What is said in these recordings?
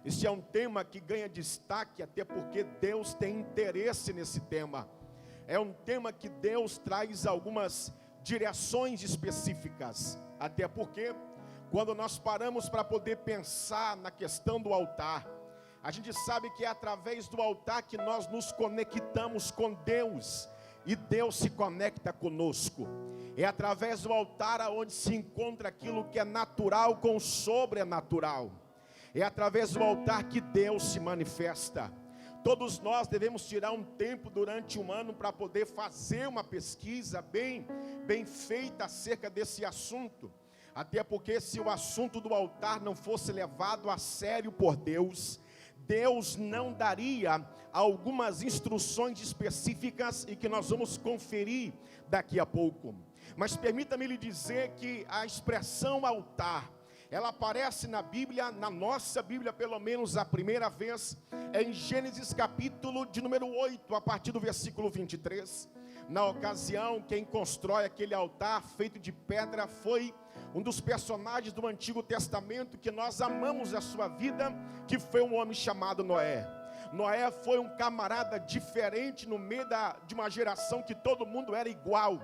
Esse é um tema que ganha destaque, até porque Deus tem interesse nesse tema. É um tema que Deus traz algumas direções específicas, até porque quando nós paramos para poder pensar na questão do altar, a gente sabe que é através do altar que nós nos conectamos com Deus, e Deus se conecta conosco. É através do altar onde se encontra aquilo que é natural com o sobrenatural. É através do altar que Deus se manifesta. Todos nós devemos tirar um tempo durante um ano para poder fazer uma pesquisa bem feita acerca desse assunto. Até porque se o assunto do altar não fosse levado a sério por Deus, Deus não daria algumas instruções específicas e que nós vamos conferir daqui a pouco. Mas permita-me lhe dizer que a expressão altar, ela aparece na Bíblia, na nossa Bíblia pelo menos a primeira vez, é em Gênesis capítulo de número 8, a partir do versículo 23. Na ocasião, quem constrói aquele altar feito de pedra foi um dos personagens do Antigo Testamento que nós amamos a sua vida, que foi um homem chamado Noé. Noé foi um camarada diferente no meio de uma geração que todo mundo era igual,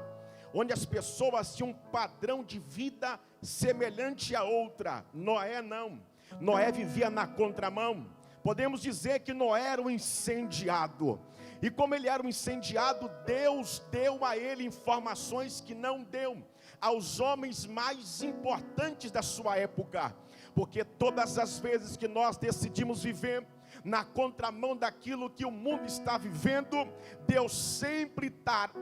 onde as pessoas tinham um padrão de vida semelhante a outra. Noé não. Noé vivia na contramão. Podemos dizer que Noé era um incendiado. E como ele era um incendiado, Deus deu a ele informações que não deu aos homens mais importantes da sua época. Porque todas as vezes que nós decidimos viver na contramão daquilo que o mundo está vivendo, Deus sempre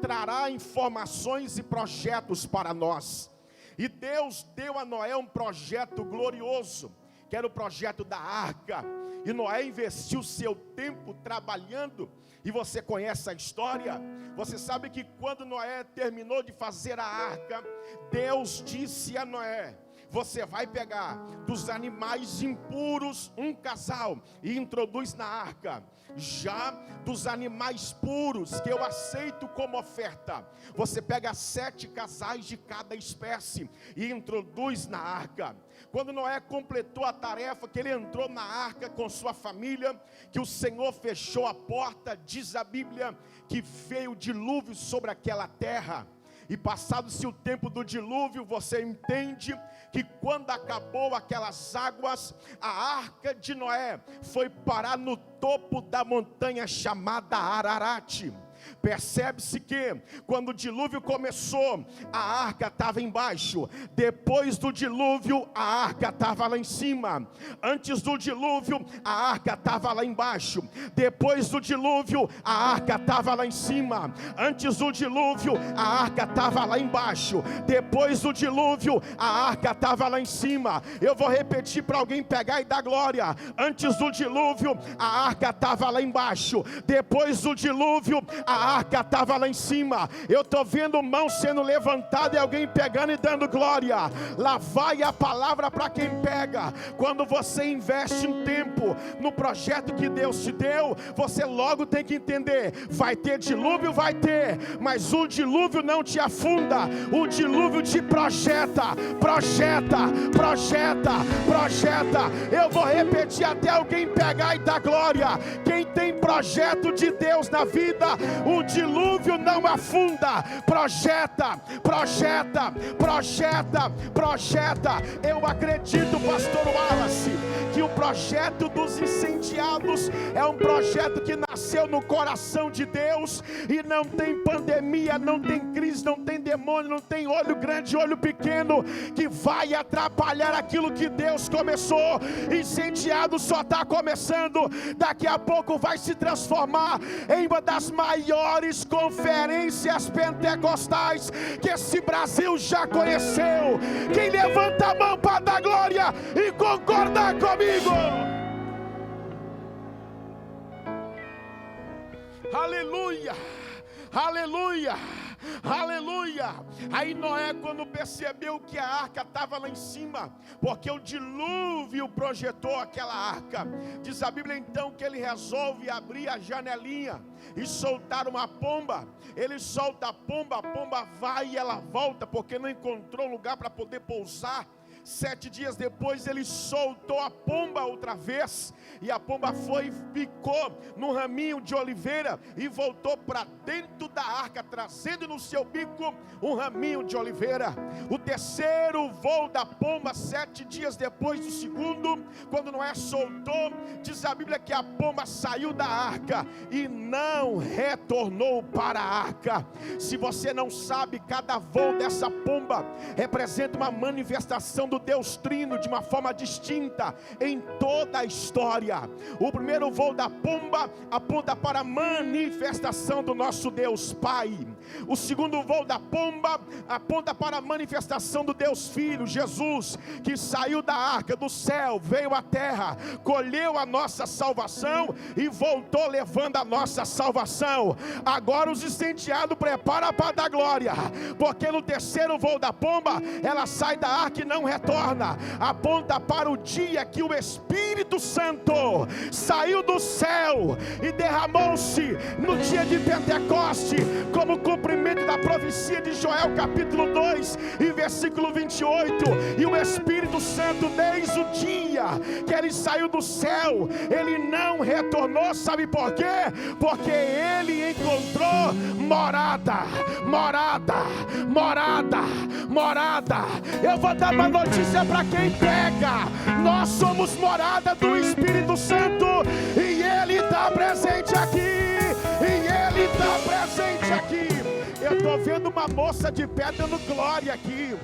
trará informações e projetos para nós. E Deus deu a Noé um projeto glorioso, que era o projeto da arca. E Noé investiu seu tempo trabalhando, e você conhece a história. Você sabe que quando Noé terminou de fazer a arca, Deus disse a Noé: você vai pegar dos animais impuros um casal e introduz na arca. Já dos animais puros, que eu aceito como oferta, você pega 7 casais de cada espécie e introduz na arca. Quando Noé completou a tarefa, que ele entrou na arca com sua família, que o Senhor fechou a porta, diz a Bíblia que veio o dilúvio sobre aquela terra. E passado-se o tempo do dilúvio, você entende que quando acabou aquelas águas, a arca de Noé foi parar no topo da montanha chamada Ararate. Percebe-se que quando o dilúvio começou, a arca estava embaixo. Depois do dilúvio, a arca estava lá em cima. Antes do dilúvio, a arca estava lá embaixo. Depois do dilúvio, a arca estava lá em cima. Antes do dilúvio, a arca estava lá embaixo. Depois do dilúvio, a arca estava lá em cima. Eu vou repetir para alguém pegar e dar glória. Antes do dilúvio, a arca estava lá embaixo. Depois do dilúvio, a arca estava lá em cima. Eu estou vendo mão sendo levantada e alguém pegando e dando glória. Lá vai a palavra para quem pega. Quando você investe um tempo no projeto que Deus te deu, você logo tem que entender: vai ter dilúvio, vai ter, mas o dilúvio não te afunda, o dilúvio te projeta, projeta, projeta, projeta. Eu vou repetir até alguém pegar e dar glória. Quem tem projeto de Deus na vida, o dilúvio não afunda. Projeta, projeta, projeta, projeta. Eu acredito, pastor Wallace, que o projeto dos incendiados é um projeto que nasceu no coração de Deus, e não tem pandemia, não tem crise, não tem demônio, não tem olho grande, olho pequeno que vai atrapalhar aquilo que Deus começou. Incendiado só está começando. Daqui a pouco vai se transformar em uma das maiores conferências pentecostais que esse Brasil já conheceu. Quem levanta a mão para dar glória e concordar comigo? Aleluia, aleluia, aleluia. Aí Noé, quando percebeu que a arca estava lá em cima, porque o dilúvio projetou aquela arca, diz a Bíblia então que ele resolve abrir a janelinha e soltar uma pomba. Ele solta a pomba vai e ela volta, porque não encontrou lugar para poder pousar. 7 dias depois ele soltou a pomba outra vez, e a pomba foi e picou no raminho de oliveira e voltou para dentro da arca, trazendo no seu bico um raminho de oliveira. O terceiro voo da pomba, 7 dias depois do segundo, quando Noé soltou, diz a Bíblia que a pomba saiu da arca e não retornou para a arca. Se você não sabe, cada voo dessa pomba representa uma manifestação do Deus Trino de uma forma distinta em toda a história. O primeiro voo da pomba aponta para a manifestação do nosso Deus Pai. O segundo voo da pomba aponta para a manifestação do Deus Filho, Jesus, que saiu da arca, do céu, veio à terra, colheu a nossa salvação e voltou levando a nossa salvação. Agora os incendiados preparam para dar glória, porque no terceiro voo da pomba, ela sai da arca e não retorna. Aponta para o dia que o Espírito Santo saiu do céu e derramou-se no dia de Pentecoste, como cumprimento da profecia de Joel capítulo 2 e versículo 28. E o Espírito Santo, desde o dia que ele saiu do céu, ele não retornou. Sabe por quê? Porque ele encontrou morada. Eu vou dar uma notícia para quem pega: nós somos morada do Espírito Santo, e ele está presente aqui. Eu estou vendo uma moça de pé dando glória aqui.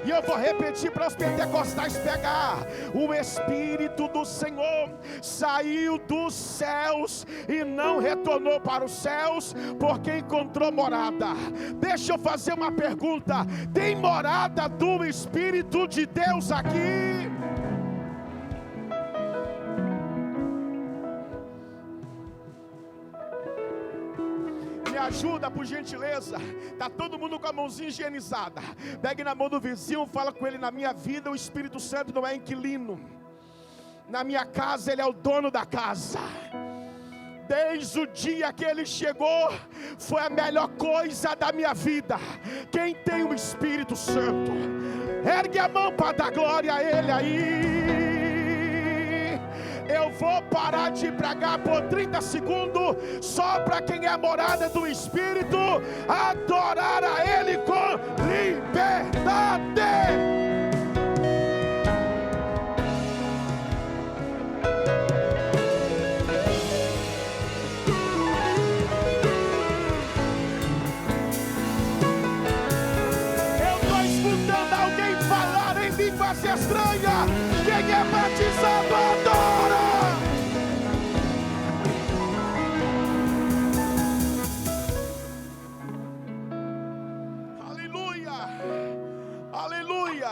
E eu vou repetir para os pentecostais pegar: o Espírito do Senhor saiu dos céus e não retornou para os céus, porque encontrou morada. Deixa eu fazer uma pergunta: tem morada do Espírito de Deus aqui? Me ajuda, por gentileza. Tá todo mundo com a mãozinha higienizada. Pegue na mão do vizinho, fala com ele: na minha vida o Espírito Santo não é inquilino, na minha casa ele é o dono da casa. Desde o dia que ele chegou, foi a melhor coisa da minha vida. Quem tem o Espírito Santo, ergue a mão para dar glória a ele aí. Eu vou parar de pregar por 30 segundos, só para quem é morada do Espírito adorar a ele com liberdade. Línguas estranhas. Quem é batizado adora. Aleluia, aleluia.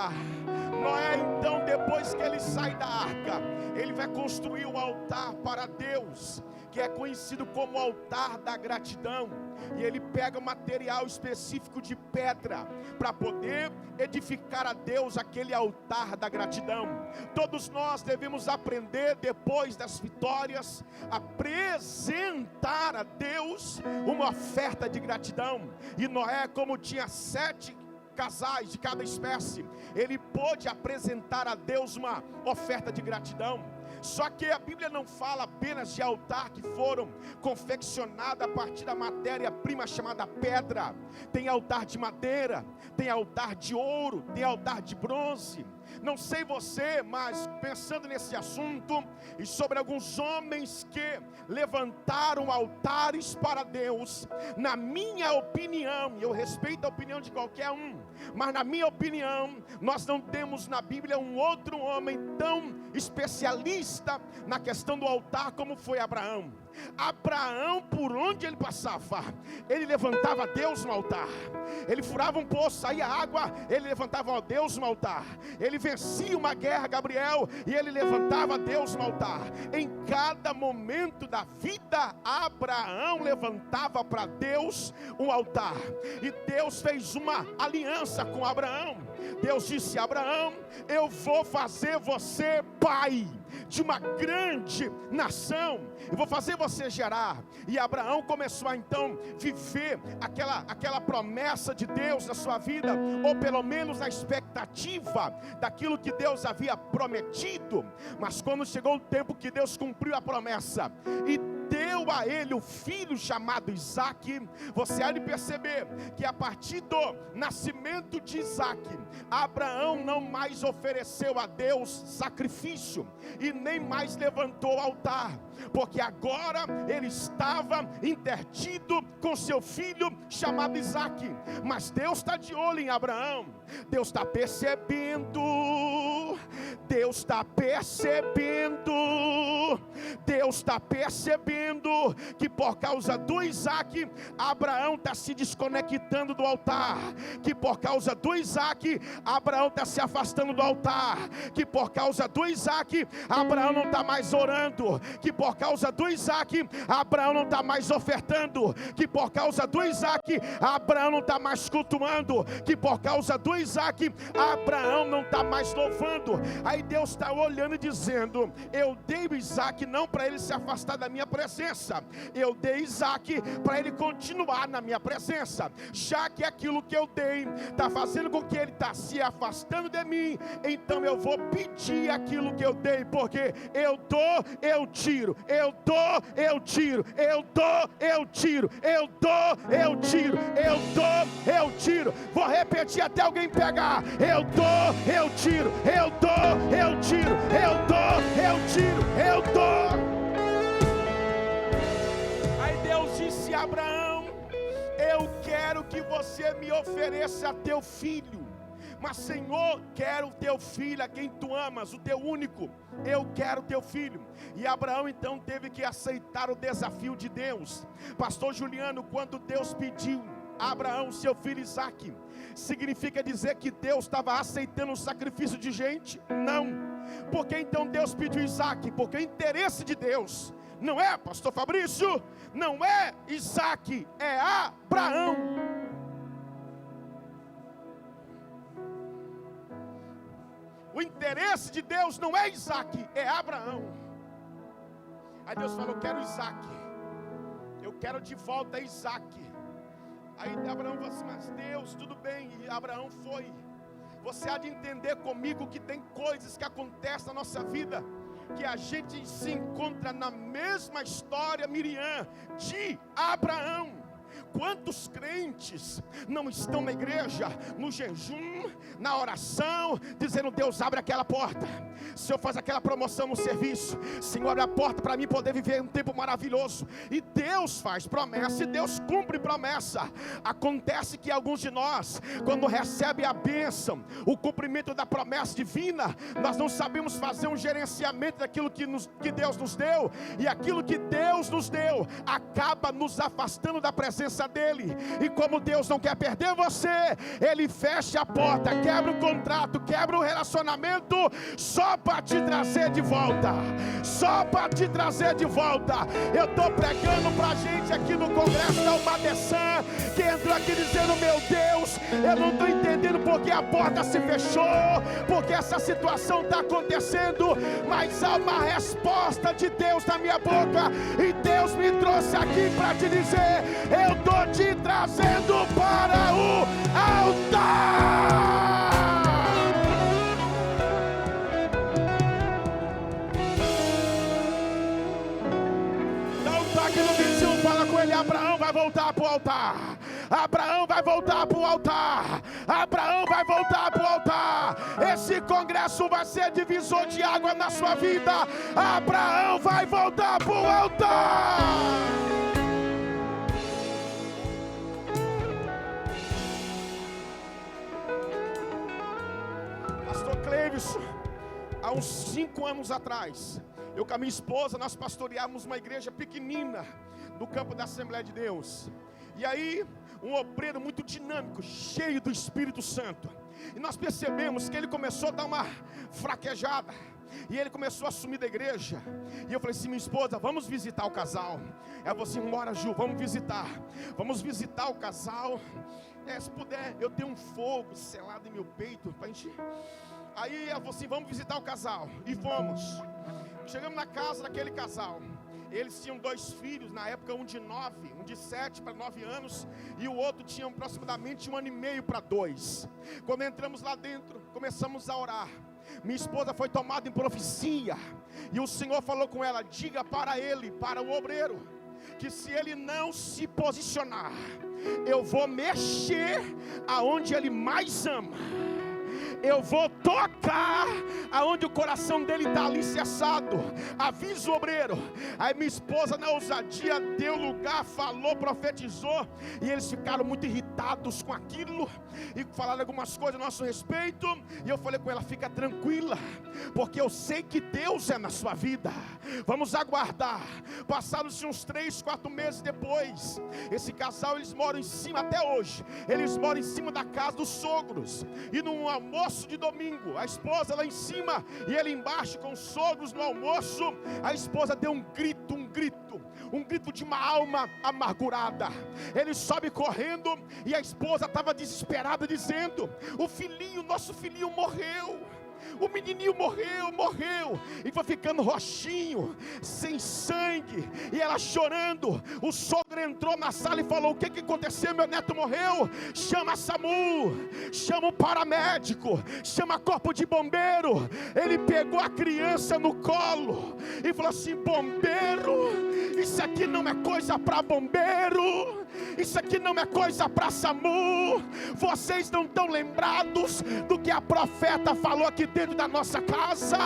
Noé, então, depois que ele sai da arca, ele vai construir um altar para Deus, que é conhecido como altar da gratidão. E ele pega um material específico de pedra para poder edificar a Deus aquele altar da gratidão. Todos nós devemos aprender, depois das vitórias, a apresentar a Deus uma oferta de gratidão. E Noé, como tinha 7 casais de cada espécie, ele pôde apresentar a Deus uma oferta de gratidão. Só que a Bíblia não fala apenas de altar que foram confeccionados a partir da matéria-prima chamada pedra. Tem altar de madeira, tem altar de ouro, tem altar de bronze. Não sei você, mas pensando nesse assunto e sobre alguns homens que levantaram altares para Deus, na minha opinião, e eu respeito a opinião de qualquer um, mas na minha opinião, nós não temos na Bíblia um outro homem tão especialista na questão do altar como foi Abraão. Abraão, por onde ele passava, ele levantava a Deus no altar. Ele furava um poço, saía água, ele levantava a Deus no altar. Ele vencia uma guerra, Gabriel, e ele levantava a Deus no altar. Em cada momento da vida, Abraão levantava para Deus um altar. E Deus fez uma aliança com Abraão. Deus disse a Abraão: eu vou fazer você pai de uma grande nação, eu vou fazer você gerar. E Abraão começou a então viver aquela promessa de Deus na sua vida, ou pelo menos na expectativa daquilo que Deus havia prometido. Mas quando chegou o tempo que Deus cumpriu a promessa e deu a ele o filho chamado Isaque, você há de perceber que a partir do nascimento de Isaque, Abraão não mais ofereceu a Deus sacrifício e nem mais levantou altar, porque agora ele estava intertido com seu filho chamado Isaque. Mas Deus está de olho em Abraão, Deus está percebendo, Deus está percebendo, Deus está percebendo que por causa do Isaque, Abraão está se desconectando do altar, que por causa do Isaque, Abraão está se afastando do altar, que por causa do Isaque, Abraão não está mais orando, que por causa do Isaque, Abraão não está mais ofertando, que por causa do Isaque, Abraão não está mais cultuando, que por causa do Isaque, Abraão não está mais louvando. Aí Deus está olhando e dizendo: eu dei o Isaque não para ele se afastar da minha presença, eu dei Isaque para ele continuar na minha presença. Já que aquilo que eu dei está fazendo com que ele está se afastando de mim, então eu vou pedir aquilo que eu dei, porque eu dou, eu tiro, eu dou, eu tiro, eu dou, eu tiro, eu dou, eu tiro, eu dou, eu tiro. Vou repetir até alguém pegar: eu dou, eu tiro, eu dou, eu tiro, eu dou, eu tiro, eu dou. Aí Deus disse a Abraão: eu quero que você me ofereça teu filho. Mas Senhor, quero o teu filho, a quem tu amas, o teu único. Eu quero teu filho. E Abraão então teve que aceitar o desafio de Deus. Pastor Juliano, quando Deus pediu a Abraão seu filho Isaque, significa dizer que Deus estava aceitando o sacrifício de gente? Não. Porque então Deus pediu Isaque? Porque o interesse de Deus não é, pastor Fabrício, não é Isaque, é Abraão. O interesse de Deus não é Isaque, é Abraão. Aí Deus falou: eu quero Isaque, eu quero de volta Isaque. Aí Abraão falou assim: mas Deus, tudo bem. E Abraão foi. Você há de entender comigo que tem coisas que acontecem na nossa vida, que a gente se encontra na mesma história, Miriam, de Abraão. Quantos crentes não estão na igreja, no jejum, na oração, dizendo: Deus, abre aquela porta, Senhor, faz aquela promoção no serviço, Senhor, abre a porta para mim poder viver um tempo maravilhoso. E Deus faz promessa e Deus cumpre promessa. Acontece que alguns de nós, quando recebe a bênção, o cumprimento da promessa divina, nós não sabemos fazer um gerenciamento daquilo que Deus nos deu, e aquilo que Deus nos deu acaba nos afastando da presença dele. E como Deus não quer perder você, ele fecha a porta, quebra o contrato, quebra o relacionamento, só para te trazer de volta, só para te trazer de volta. Eu estou pregando para gente aqui no Congresso da Umadeçã, que entrou aqui dizendo: meu Deus, eu não estou entendendo porque a porta se fechou, porque essa situação está acontecendo, mas há uma resposta de Deus na minha boca, e Deus me trouxe aqui para te dizer: eu estou te trazendo para o altar. Dá um toque no vizinho, fala com ele: Abraão vai voltar para o altar. Abraão vai voltar para o altar. Abraão vai voltar para o altar. Esse congresso vai ser divisor de água na sua vida. Abraão vai voltar para o altar. Pastor Cleves, há uns 5 anos atrás, eu com a minha esposa, nós pastoreávamos uma igreja pequenina no campo da Assembleia de Deus. E aí, um obreiro muito dinâmico, cheio do Espírito Santo, e nós percebemos que ele começou a dar uma fraquejada, e ele começou a assumir da igreja. E eu falei assim: minha esposa, vamos visitar o casal. Ela falou assim: bora, Ju, vamos visitar o casal. Se puder, eu tenho um fogo selado em meu peito pra gente. Aí ela falou assim: vamos visitar o casal. E fomos. Chegamos na casa daquele casal. Eles tinham 2 filhos, na época um de 9, um de 7 para 9 anos, e o outro tinha aproximadamente 1 ano e meio para 2. Quando entramos lá dentro, começamos a orar. Minha esposa foi tomada em profecia, e o Senhor falou com ela: diga para ele, para o obreiro, que se ele não se posicionar, eu vou mexer aonde ele mais ama. Eu vou tocar aonde o coração dele está alicerçado. Avisa o obreiro. Aí minha esposa, na ousadia, deu lugar, falou, profetizou, e eles ficaram muito irritados com aquilo e falaram algumas coisas a nosso respeito. E eu falei com ela: fica tranquila, porque eu sei que Deus é na sua vida. Vamos aguardar. Passaram-se uns 3, 4 meses depois, esse casal, eles moram em cima até hoje. Eles moram em cima da casa dos sogros, e num almoço de domingo, a esposa lá em cima e ele embaixo com os sogros no almoço, a esposa deu um grito de uma alma amargurada. Ele sobe correndo e a esposa estava desesperada, dizendo: o filhinho, nosso filhinho morreu. O menininho morreu, e foi ficando roxinho, sem sangue, e ela chorando. O sogro entrou na sala e falou: o que aconteceu? Meu neto morreu. Chama a SAMU, chama o paramédico, chama corpo de bombeiro. Ele pegou a criança no colo e falou assim: bombeiro, isso aqui não é coisa para bombeiro, isso aqui não é coisa para SAMU. Vocês não estão lembrados do que a profeta falou aqui dentro da nossa casa,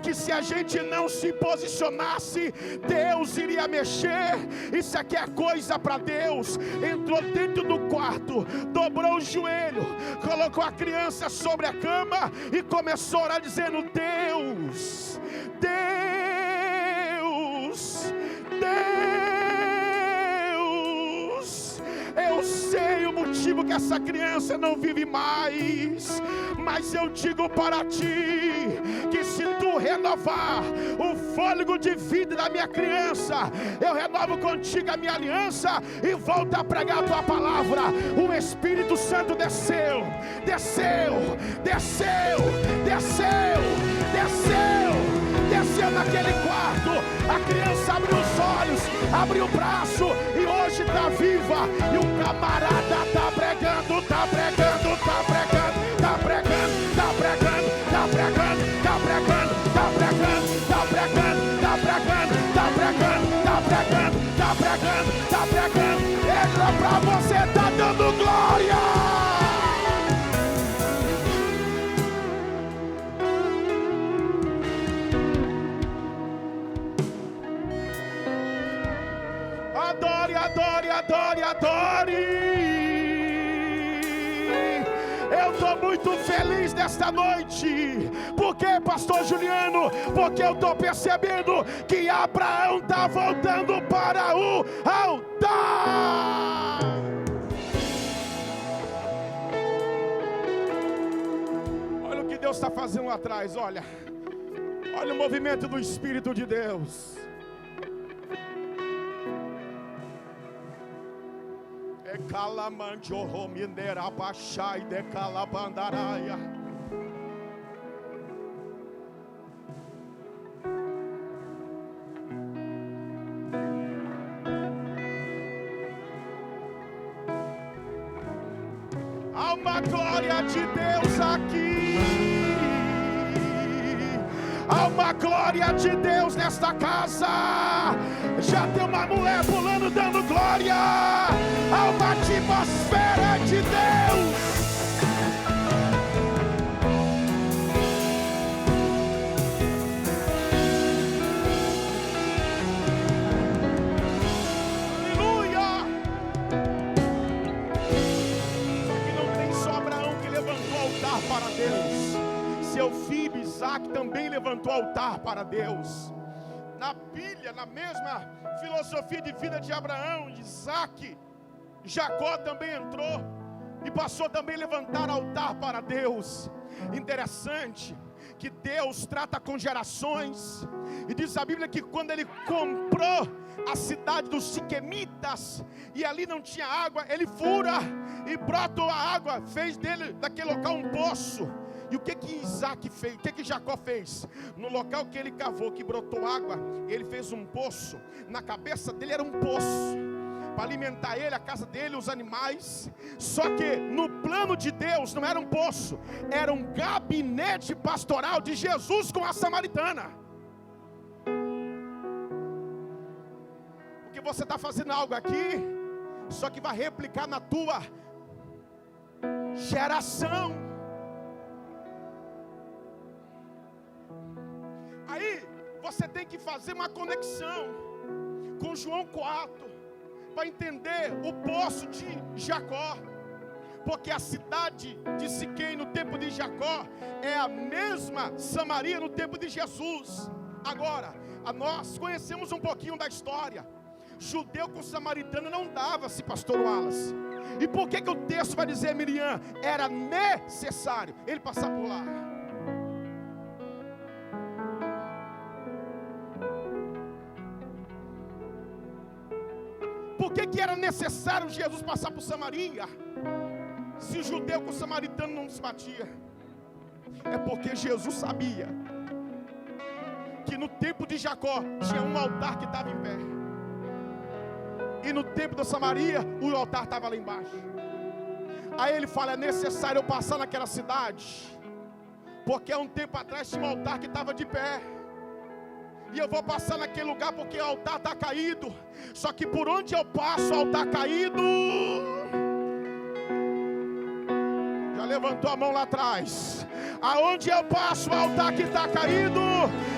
que se a gente não se posicionasse, Deus iria mexer. Isso aqui é coisa para Deus. Entrou dentro do quarto, dobrou o joelho, colocou a criança sobre a cama e começou a orar, dizendo: Deus, eu sei o motivo que essa criança não vive mais, mas eu digo para ti, que se tu renovar o fôlego de vida da minha criança, eu renovo contigo a minha aliança e volto a pregar a tua palavra. O Espírito Santo desceu naquele quarto. A criança abriu os olhos, abriu o braço e hoje está viva. E o camarada está pregando. Entra pra você, tá dando glória. Adore. Eu estou muito feliz nesta noite. Por quê, pastor Juliano? Porque eu estou percebendo que Abraão está voltando para o altar. Olha o que Deus está fazendo lá atrás. Olha o movimento do Espírito de Deus. Calamanjorro minera baixai de calabandaraia. Há uma glória de Deus aqui. Há uma glória de Deus nesta casa. Já tem uma mulher pulando dando glória. Há uma atmosfera de Deus. Aleluia. Aqui não tem só Abraão que levantou altar para Deus. Seu filho Isaac também levantou altar para Deus. Na pilha, na mesma filosofia de vida de Abraão, Isaac, Jacó também entrou e passou também a levantar altar para Deus. Interessante que Deus trata com gerações. E diz a Bíblia que quando ele comprou a cidade dos siquemitas e ali não tinha água, ele fura e brota a água, fez daquele local um poço. E o que Isaac fez? O que Jacó fez? No local que ele cavou, que brotou água, ele fez um poço. Na cabeça dele era um poço para alimentar ele, a casa dele, os animais. Só que no plano de Deus não era um poço, era um gabinete pastoral de Jesus com a samaritana. Porque você está fazendo algo aqui, só que vai replicar na tua geração. Aí você tem que fazer uma conexão com João 4 para entender o poço de Jacó, porque a cidade de Siquém no tempo de Jacó é a mesma Samaria no tempo de Jesus. Agora, nós conhecemos um pouquinho da história. Judeu com samaritano não dava-se, pastor Wallace. E por que o texto vai dizer, Miriam, era necessário ele passar por lá? Por que era necessário Jesus passar por Samaria, se o judeu com o samaritano não se batia? É porque Jesus sabia que no tempo de Jacó tinha um altar que estava em pé, e no tempo da Samaria o altar estava lá embaixo. Aí ele fala, é necessário eu passar naquela cidade, porque há um tempo atrás tinha um altar que estava de pé, e eu vou passar naquele lugar porque o altar está caído. Só que por onde eu passo o altar caído, já levantou a mão lá atrás, aonde eu passo o altar que está caído,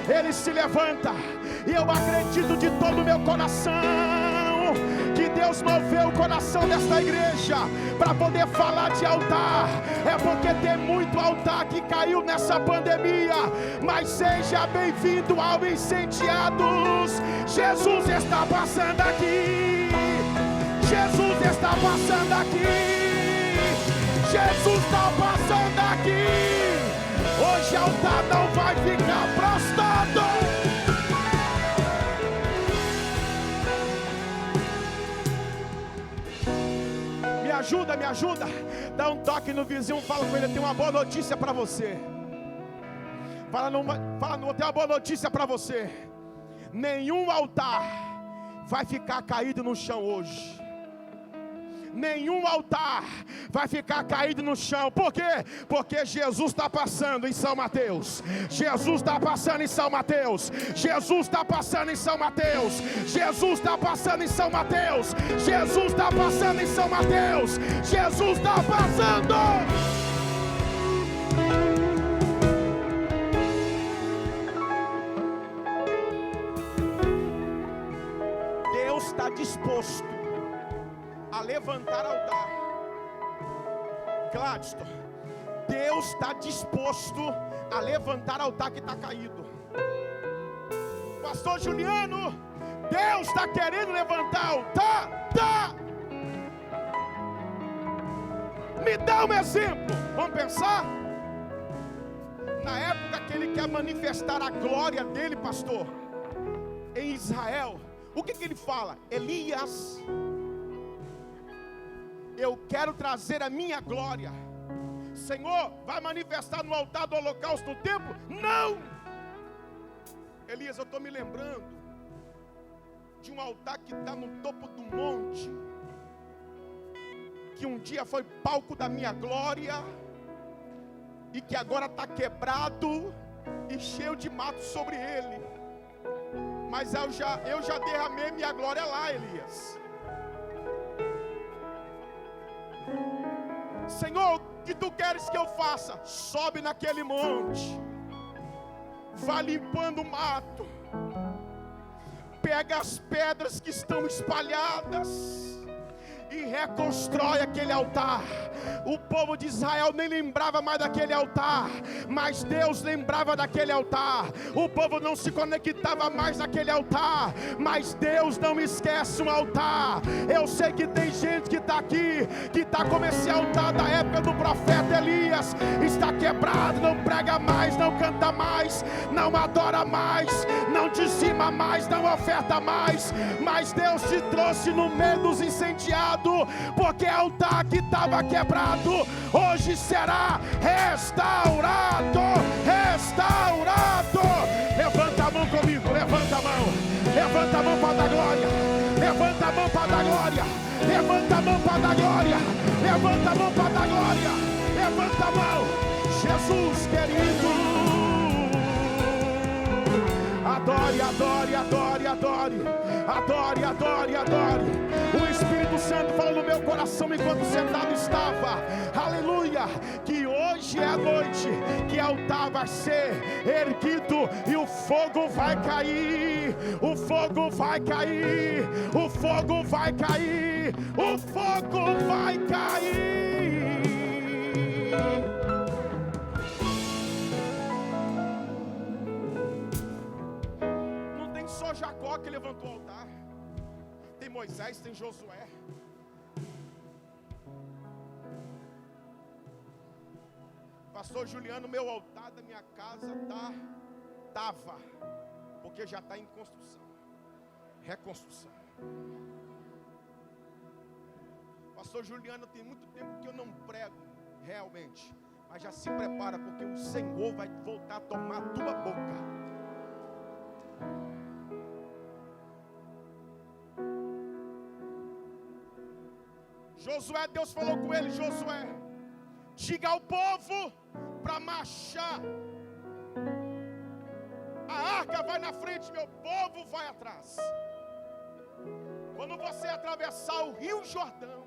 ele se levanta. E eu acredito de todo o meu coração que Deus moveu o coração desta igreja para poder falar de altar. É porque tem muito altar que caiu nessa pandemia. Mas seja bem-vindo ao Incendiados. Jesus está passando aqui. Jesus está passando aqui. Jesus está passando aqui. Hoje o altar não vai ficar prostrado. Me ajuda, dá um toque no vizinho, fala com ele, tem uma boa notícia para você. Fala, não tem uma boa notícia para você. Nenhum altar vai ficar caído no chão hoje. Nenhum altar vai ficar caído no chão. Por quê? Porque Jesus está passando em São Mateus. Jesus está passando em São Mateus. Jesus está passando em São Mateus. Jesus está passando em São Mateus. Jesus está passando em São Mateus. Jesus está passando. Deus está disposto a levantar altar. Gladstone, Deus está disposto a levantar altar que está caído. Pastor Juliano, Deus está querendo levantar altar. Tá. Me dá um exemplo. Vamos pensar? Na época que ele quer manifestar a glória dele, pastor, em Israel, o que ele fala? Elias, eu quero trazer a minha glória. Senhor, vai manifestar no altar do holocausto no templo? Não! Elias, eu estou me lembrando de um altar que está no topo do monte, que um dia foi palco da minha glória, e que agora está quebrado e cheio de mato sobre ele. Mas eu já derramei minha glória lá, Elias. Senhor, o que tu queres que eu faça? Sobe naquele monte, vá limpando o mato, pega as pedras que estão espalhadas e reconstrói aquele altar. O povo de Israel nem lembrava mais daquele altar, mas Deus lembrava daquele altar. O povo não se conectava mais naquele altar, mas Deus não esquece um altar. Eu sei que tem gente que está aqui, que está como esse altar da época do profeta Elias, está quebrado, não prega mais, não canta mais, não adora mais, não dizima mais, não oferta mais, mas Deus te trouxe no meio dos incendiados, porque o altar que estava quebrado, hoje será restaurado, restaurado. Levanta a mão comigo, levanta a mão para dar glória, levanta a mão para dar glória, levanta a mão para dar glória, levanta a mão para dar glória, levanta a mão. Jesus querido, adore, adore, adore, adore, adore, adore, adore. O Espírito Santo falou no meu coração enquanto sentado estava, aleluia, que hoje é a noite que o altar vai ser erguido e o fogo vai cair, o fogo vai cair, o fogo vai cair, o fogo vai cair. Só Jacó que levantou o altar, tem Moisés, tem Josué. Pastor Juliano, meu altar da minha casa estava, porque já está em construção, reconstrução. Pastor Juliano, tem muito tempo que eu não prego realmente, mas já se prepara, porque o Senhor vai voltar a tomar a tua boca. Josué, Deus falou com ele: Josué, diga ao povo para marchar. A arca vai na frente, meu povo vai atrás. Quando você atravessar o Rio Jordão,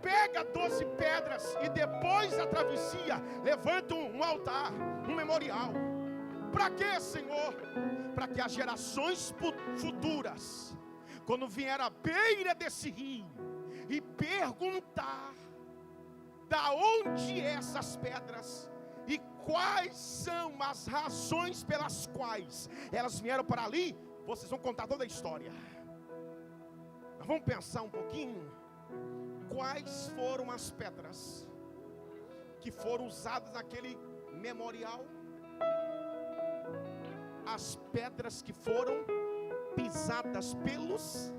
pega 12 pedras e depois da travessia levanta um altar, um memorial. Para quê, Senhor? Para que as gerações futuras, quando vier à beira desse rio e perguntar da onde essas pedras e quais são as razões pelas quais elas vieram para ali, vocês vão contar toda a história. Vamos pensar um pouquinho. Quais foram as pedras que foram usadas naquele memorial? As pedras que foram pisadas pelos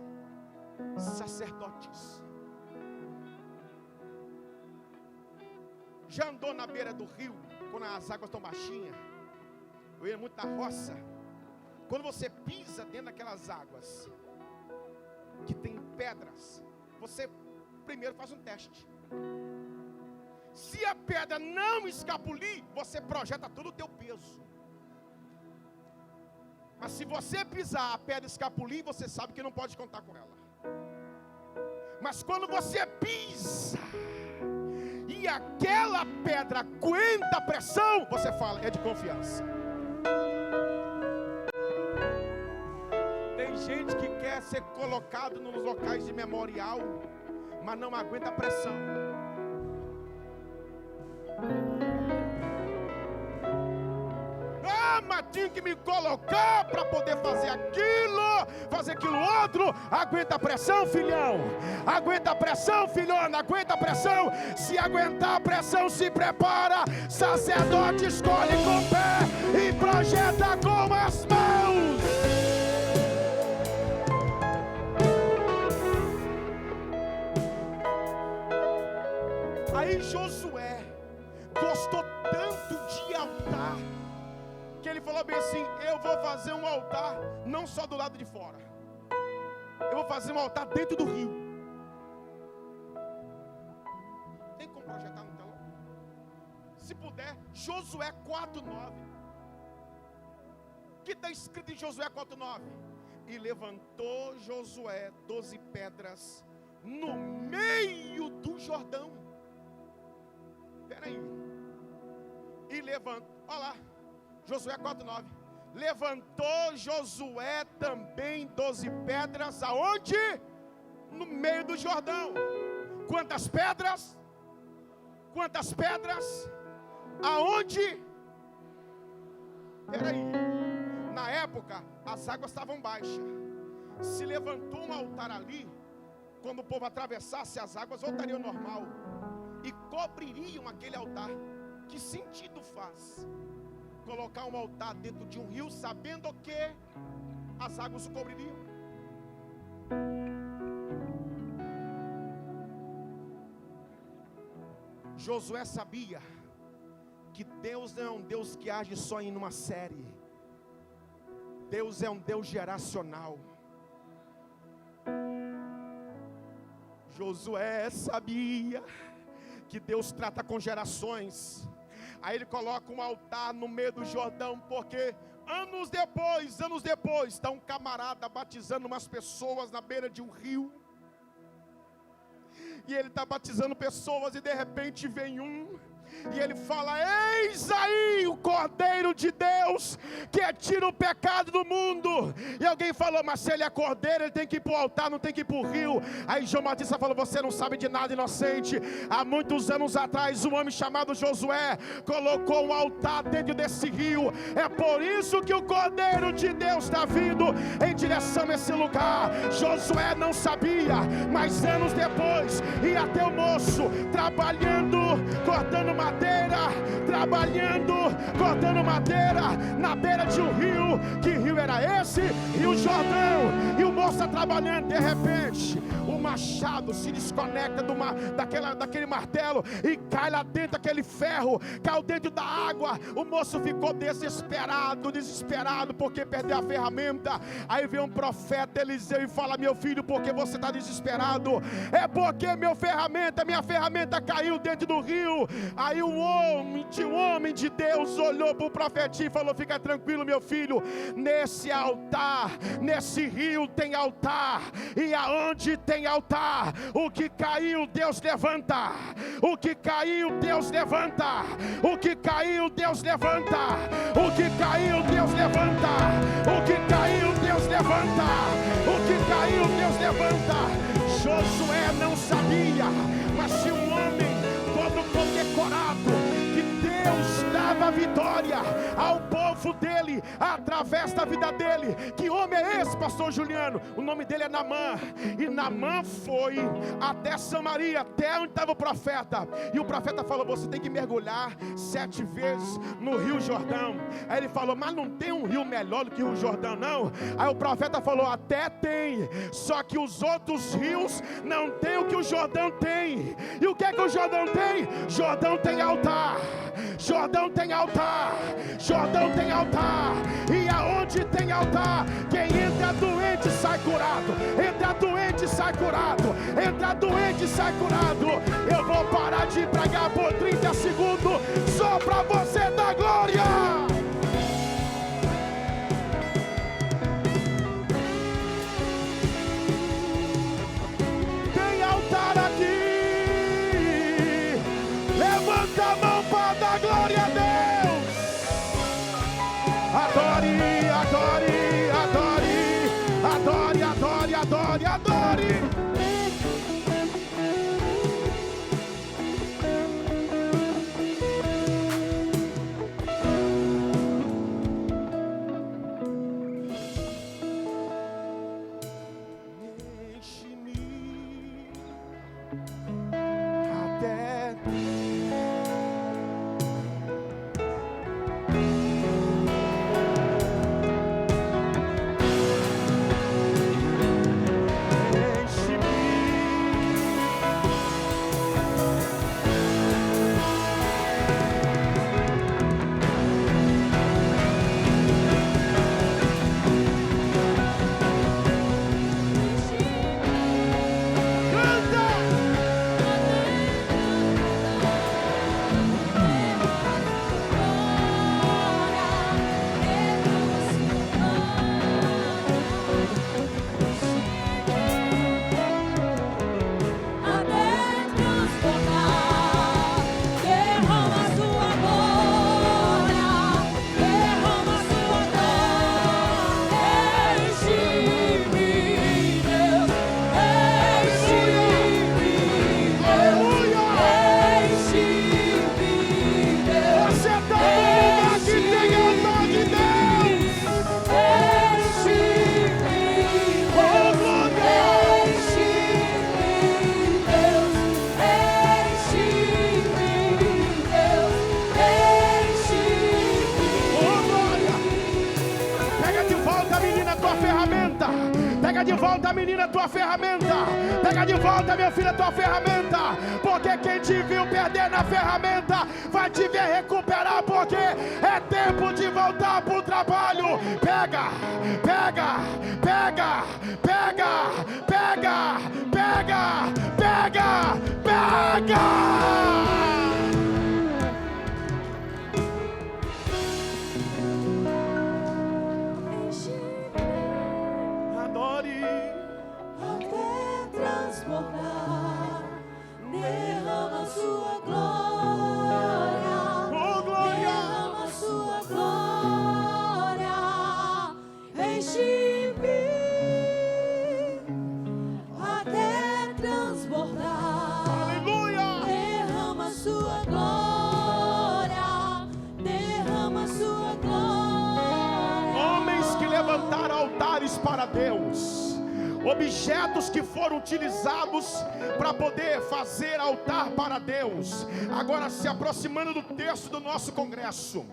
sacerdotes. Já andou na beira do rio, quando as águas estão baixinhas? Eu ia muito na roça. Quando você pisa dentro daquelas águas que tem pedras, você primeiro faz um teste. Se a pedra não escapulir, você projeta todo o teu peso. Mas se você pisar, a pedra escapulir, você sabe que não pode contar com ela. Mas quando você pisa e aquela pedra aguenta a pressão, você fala: é de confiança. Tem gente que quer ser colocado nos locais de memorial, mas não aguenta a pressão. Mas tinha que me colocar para poder fazer aquilo outro. Aguenta a pressão, filhão. Aguenta a pressão, filhona. Aguenta a pressão. Se aguentar a pressão, se prepara. Sacerdote escolhe com o pé e projeta com as mãos. Aí Josué gostou tanto de altar, que ele falou bem assim: eu vou fazer um altar não só do lado de fora, eu vou fazer um altar dentro do rio. Tem como projetar no telão? Se puder, Josué 4:9. O que está escrito em Josué 4:9? E levantou Josué 12 pedras no meio do Jordão. Espera aí. E levantou, olha lá, Josué 4:9. Levantou Josué também 12 pedras, aonde? No meio do Jordão. Quantas pedras? Quantas pedras? Aonde? Peraí. Na época, as águas estavam baixas. Se levantou um altar ali, quando o povo atravessasse, as águas voltariam ao normal e cobririam aquele altar. Que sentido faz? colocar um altar dentro de um rio, sabendo que as águas o cobririam. Josué sabia que Deus não é um Deus que age só em uma série. Deus é um Deus geracional. Josué sabia que Deus trata com gerações. Aí ele coloca um altar no meio do Jordão, porque anos depois, está um camarada batizando umas pessoas na beira de um rio. E ele está batizando pessoas e de repente vem e ele fala: eis aí o Cordeiro de Deus, que tira o pecado do mundo. E alguém falou: mas se ele é cordeiro, ele tem que ir para o altar, não tem que ir para o rio. Aí João Batista falou: você não sabe de nada, inocente. Há muitos anos atrás, um homem chamado Josué colocou um altar dentro desse rio. É por isso que o Cordeiro de Deus está vindo em direção a esse lugar. Josué não sabia, mas anos depois ia ter o moço trabalhando, cortando cortando madeira na beira de um rio. Que rio era esse? Rio Jordão. E o moço está trabalhando, de repente o machado se desconecta daquele martelo e cai lá dentro, aquele ferro caiu dentro da água. O moço ficou desesperado, porque perdeu a ferramenta. Aí vem um profeta Eliseu e fala: meu filho, por que você está desesperado? É porque minha ferramenta caiu dentro do rio. Aí um homem de Deus olhou para o profetinho e falou: fica tranquilo, meu filho, nesse altar, nesse rio tem altar, e aonde tem altar, o que caiu Deus levanta, o que caiu Deus levanta, o que caiu Deus levanta, o que caiu Deus levanta, o que caiu Deus levanta, o que caiu Deus levanta. Josué não sabia, mas se um homem todo condecorado, que Deus dava vitória ao povo dele, através da vida dele. Que homem é esse, pastor Juliano? O nome dele é Naamã. E Naamã foi até Samaria, até onde estava o profeta. E o profeta falou: você tem que mergulhar 7 vezes no Rio Jordão. Aí ele falou: mas não tem um rio melhor do que o Rio Jordão, não? Aí o profeta falou: até tem, só que os outros rios não tem o que o Jordão tem. E o que é que o Jordão tem? Jordão tem altar. Jordão tem altar. Jordão tem altar. E aonde tem altar, quem entra doente sai curado. Entra doente sai curado. Entra doente sai curado. Eu vou parar de pregar por 30 segundos só para você dar glória. Tem altar aqui. Levanta a mão para dar glória a Deus. Adore, adore, adore, adore, adore, adore, adore. Enche-me Pega de volta, menina, tua ferramenta. Pega de volta, meu filho, a tua ferramenta. Porque quem te viu perder na ferramenta vai te ver recuperar, porque é tempo de voltar pro trabalho. Pega, pega, pega, pega, pega, pega, pega, pega. Transbordar, derrama sua glória, Oh, glória, derrama sua glória, enche-me até transbordar. aleluia. Derrama sua glória, derrama sua glória. Homens que levantaram altares para Deus, objetos que foram utilizados para poder fazer altar para Deus. Agora, se aproximando do texto do nosso congresso,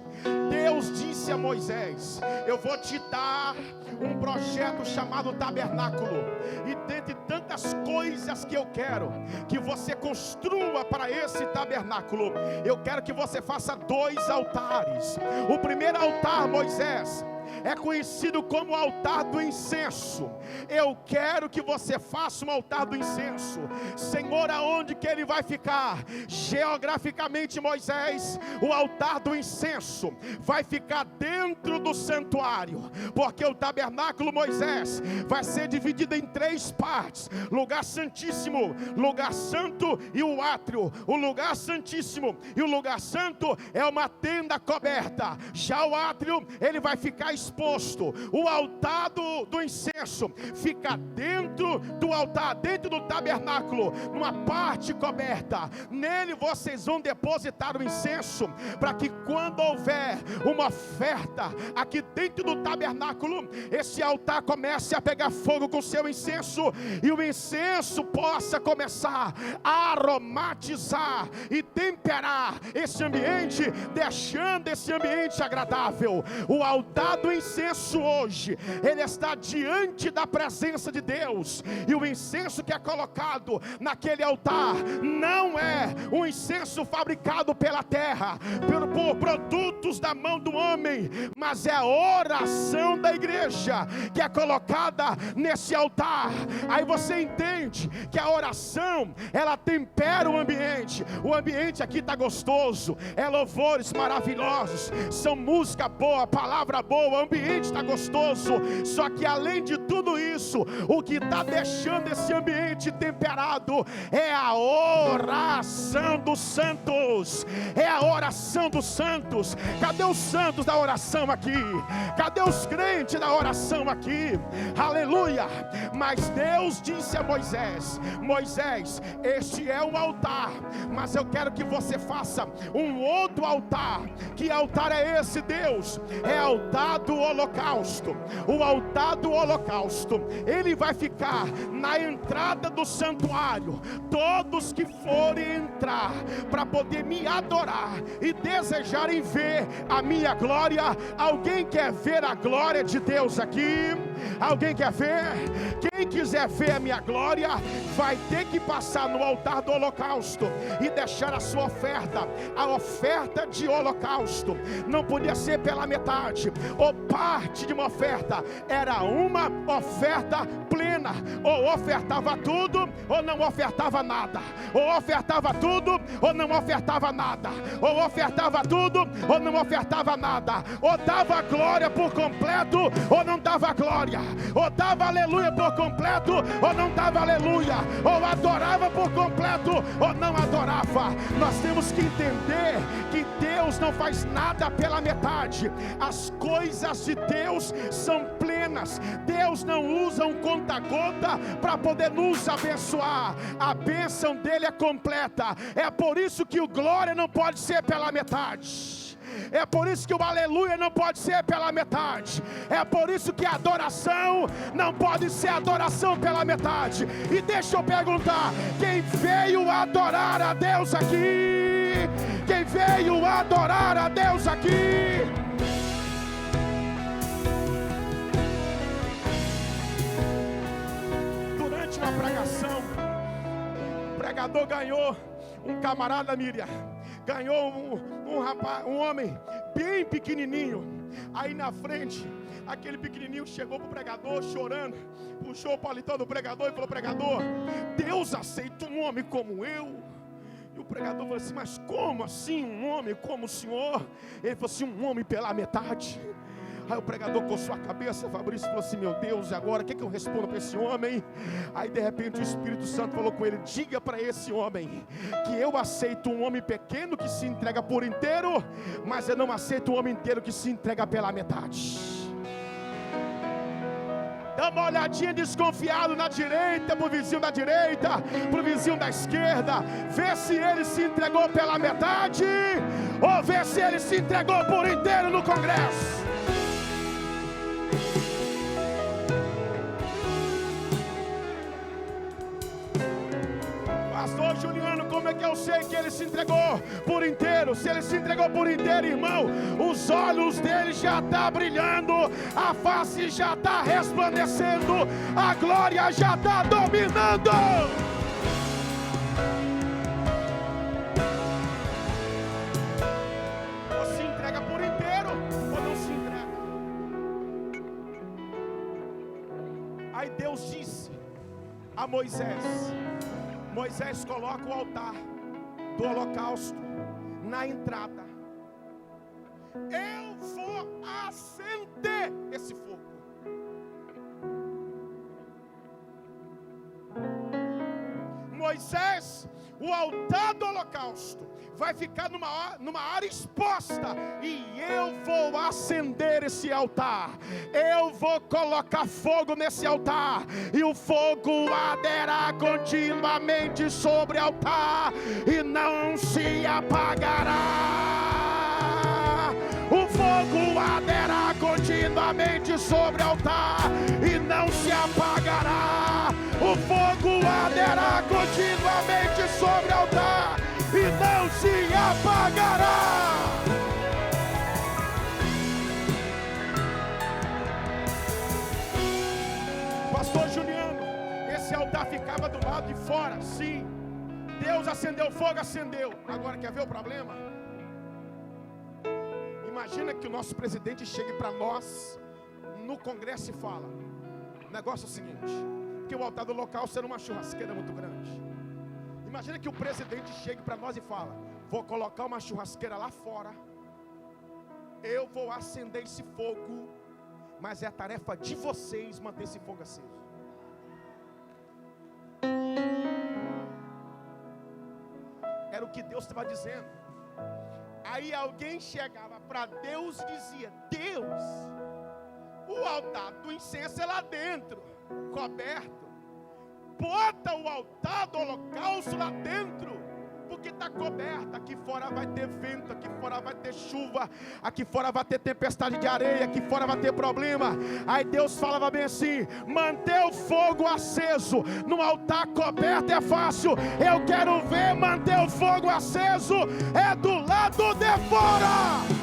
Deus disse a Moisés: eu vou te dar um projeto chamado tabernáculo, e dentre tantas coisas que eu quero que você construa para esse tabernáculo, eu quero que você faça 2 altares. O primeiro altar, Moisés, é conhecido como o altar do incenso. Eu quero que você faça um altar do incenso. Senhor, aonde que ele vai ficar? Geograficamente, Moisés, o altar do incenso vai ficar dentro do santuário, porque o tabernáculo, Moisés, vai ser dividido em 3 partes: lugar santíssimo, lugar santo e o átrio. O lugar santíssimo e o lugar santo é uma tenda coberta. Já o átrio, ele vai ficar exposto. O altar do incenso fica dentro do altar, dentro do tabernáculo, numa parte coberta. Nele vocês vão depositar o incenso, para que quando houver uma oferta aqui dentro do tabernáculo, esse altar comece a pegar fogo com seu incenso, e o incenso possa começar a aromatizar e temperar esse ambiente, deixando esse ambiente agradável. O altar do incenso hoje, ele está diante da presença de Deus, e o incenso que é colocado naquele altar não é um incenso fabricado pela terra, por produtos da mão do homem, mas é a oração da igreja que é colocada nesse altar. Aí você entende que a oração, ela tempera o ambiente. O ambiente aqui está gostoso, é louvores maravilhosos, são música boa, palavra boa, o ambiente está gostoso. Só que além de tudo isso, o que está deixando esse ambiente temperado é a oração dos santos. É a oração dos santos. Cadê os santos da oração aqui? Cadê os crentes da oração aqui? Aleluia! Mas Deus disse a Moisés: Moisés, este é um altar, mas eu quero que você faça um outro altar. Que altar é esse, Deus? É altar do holocausto. O altar do holocausto, ele vai ficar na entrada do santuário. Todos que forem entrar para poder me adorar e desejarem ver a minha glória. Alguém quer ver a glória de Deus aqui? Alguém quer ver? Quem quiser ver a minha glória vai ter que passar no altar do holocausto e deixar a sua oferta. A oferta de holocausto não podia ser pela metade ou parte de uma oferta, era uma oferta plena. Ou ofertava tudo ou não ofertava nada, ou ofertava tudo ou não ofertava nada, ou ofertava tudo ou não ofertava nada, ou dava glória por completo ou não dava glória, ou dava aleluia por completo ou não dava aleluia, ou adorava por completo ou não adorava. Nós temos que entender que Deus não faz nada pela metade. As coisas de Deus são plenas. Deus não usa um conta-gota para poder nos abençoar. A bênção dele é completa. É por isso que o glória não pode ser pela metade. É por isso que o aleluia não pode ser pela metade. É por isso que a adoração não pode ser adoração pela metade. E deixa eu perguntar: quem veio adorar a Deus aqui? Quem veio adorar a Deus aqui? última pregação, o pregador ganhou um camarada, Miriam, ganhou um rapaz, um homem bem pequenininho. Aí na frente, aquele pequenininho chegou pro pregador chorando, puxou o paletó do pregador e falou: pregador, Deus aceita um homem como eu? E o pregador falou assim: mas como assim um homem como o senhor? Ele falou assim: um homem pela metade. Aí o pregador coçou a cabeça, Fabrício falou assim: meu Deus, e agora o que eu respondo para esse homem? Aí de repente o Espírito Santo falou com ele: diga para esse homem que eu aceito um homem pequeno que se entrega por inteiro, mas eu não aceito um homem inteiro que se entrega pela metade. Dá uma olhadinha desconfiado na direita, pro vizinho da direita, pro vizinho da esquerda, vê se ele se entregou pela metade, ou vê se ele se entregou por inteiro no congresso. Pastor Juliano, como é que eu sei que ele se entregou por inteiro? Se ele se entregou por inteiro, irmão, os olhos dele já estão brilhando, a face já está resplandecendo, a glória já está dominando. Ou se entrega por inteiro, ou não se entrega. Aí Deus disse a Moisés: Moisés, coloca o altar do holocausto na entrada. Eu vou acender esse fogo. Moisés, o altar do holocausto vai ficar numa área exposta, e eu vou acender esse altar. Eu vou colocar fogo nesse altar, e o fogo arderá continuamente sobre o altar e não se apagará. O fogo arderá continuamente sobre o altar e não se apagará. O fogo arderá continuamente sobre o altar e não se apagará. Pastor Juliano, esse altar ficava do lado de fora, sim. Deus acendeu o fogo, acendeu. Agora quer ver o problema? Imagina que o nosso presidente chegue para nós no congresso e fala: o negócio é o seguinte, que o altar do local será uma churrasqueira muito grande. Imagina que o presidente chegue para nós e fala: vou colocar uma churrasqueira lá fora, eu vou acender esse fogo, mas é a tarefa de vocês manter esse fogo aceso. Era o que Deus estava dizendo. Aí alguém chegava para Deus e dizia: Deus, o altar do incenso é lá dentro, coberto. Bota o altar do holocausto lá dentro, porque está coberto. Aqui fora vai ter vento, aqui fora vai ter chuva, aqui fora vai ter tempestade de areia, aqui fora vai ter problema. Aí Deus falava bem assim: manter o fogo aceso no altar coberto é fácil, eu quero ver manter o fogo aceso é do lado de fora.